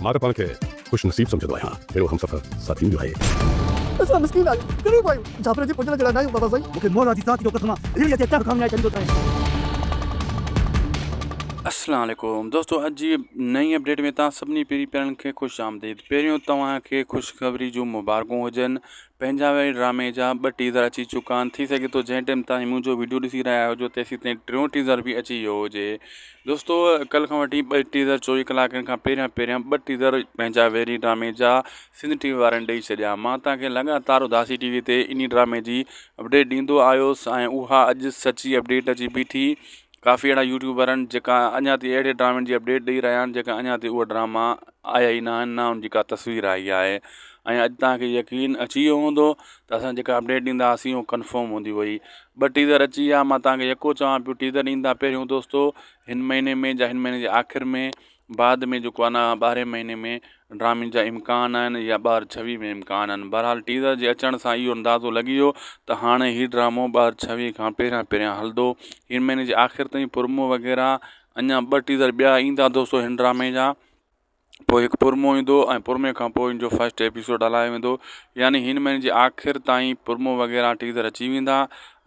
मां त पाण खे ख़ुशि नसीब सम्झंदो आहियां। अहिड़ो हमसफ़र साथी जो आहे। असां मिस्कीन आहियूं, ग़रीब आहियूं, झापरे जे पुॼण जहिड़ा न आहियूं बाबा साईं। मूंखे मौला जी ज़ात जो कसम आहे, रीढ़ीअ ते चढ़ खामियां कंदो आहे। अस्सलाम वालेकुम दोस्तों, अॼु जी नई अपडेट में तव्हां सभिनी पहिरीं खे ख़ुशि आमदीद। पहिरियों तव्हांखे ख़ुशख़बरी जूं मुबारकूं हुजनि। पंहिंजा वरी ड्रामे जा 2 टीज़र अची चुका आहिनि। थी सघे थो जंहिं टाइम ताईं मुंहिंजो वीडियो ॾिसी रहिया हुजो तेसीं ताईं 3 टीज़र बि अची वियो हुजे। दोस्तों, कल्ह खां वठी 2 टीज़र 24 कलाकनि खां पहिरियां 2 टीज़र पंहिंजा वेरी ड्रामे जा सिंध टीवी वारनि ॾेई छॾिया। मां तव्हांखे लगातार उदासी टीवी ते इन ड्रामे जी अपडेट ॾींदो आयुसि ऐं उहा अॼु सची अपडेट अची बीठी। काफ़ी अहिड़ा यूट्यूबर आहिनि जेका अञा ताईं अहिड़े ड्रामनि जी अपडेट ॾेई रहिया आहिनि जेका अञा ताईं उहा ड्रामा आया ई न आहिनि, न उनजी का तस्वीर आई आहे। ऐं अॼु तव्हांखे यकीन अची वियो हूंदो त असां जेका अपडेट ॾींदा हुआसीं उहो कंफर्म हूंदी हुई। 2 टीज़र अची विया। मां तव्हांखे यको चवां पियो, टीज़र ईंदा पहिरियों दोस्तों हिन महीने जे आख़िर में, बाद में जेको आहे न 12 महीने में ड्रामे जा इम्कान आहिनि या 2026 में इम्कान आहिनि। बहरहाल टीज़र जे अचण सां इहो अंदाज़ो लॻी वियो त हाणे हीउ ड्रामो 2026 खां पहिरियां हलंदो। हिन महीने जे आख़िर ताईं पुरमो वग़ैरह अञा 2 टीज़र ॿिया ईंदा दोस्तों हिन ड्रामे जा। पोइ हिकु पुरमो ईंदो ऐं पुरमे खां पोइ हिन जो फस्ट एपिसोड हलायो वेंदो। यानी हिन महीने जे आख़िर ताईं पुरमो वग़ैरह टीज़र अची वेंदा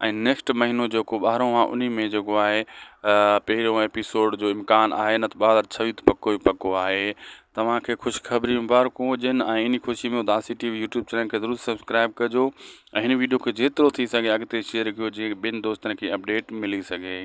ऐं नेक्स्ट महीनो जेको 12 आहे उन में जेको आहे पहिरियों एपिसोड जो इम्कान आहे, न त 2026 त पको ई पको आहे। तव्हांखे ख़ुशख़बरी मुबारकूं हुजनि ऐं इन ख़ुशी में उदासी टीवी यूट्यूब चैनल खे ज़रूरु सब्सक्राइब कजो ऐं हिन वीडियो खे जेतिरो थी सघे अॻिते शेयर कयो जीअं ॿियनि दोस्तनि खे अपडेट मिली सघे।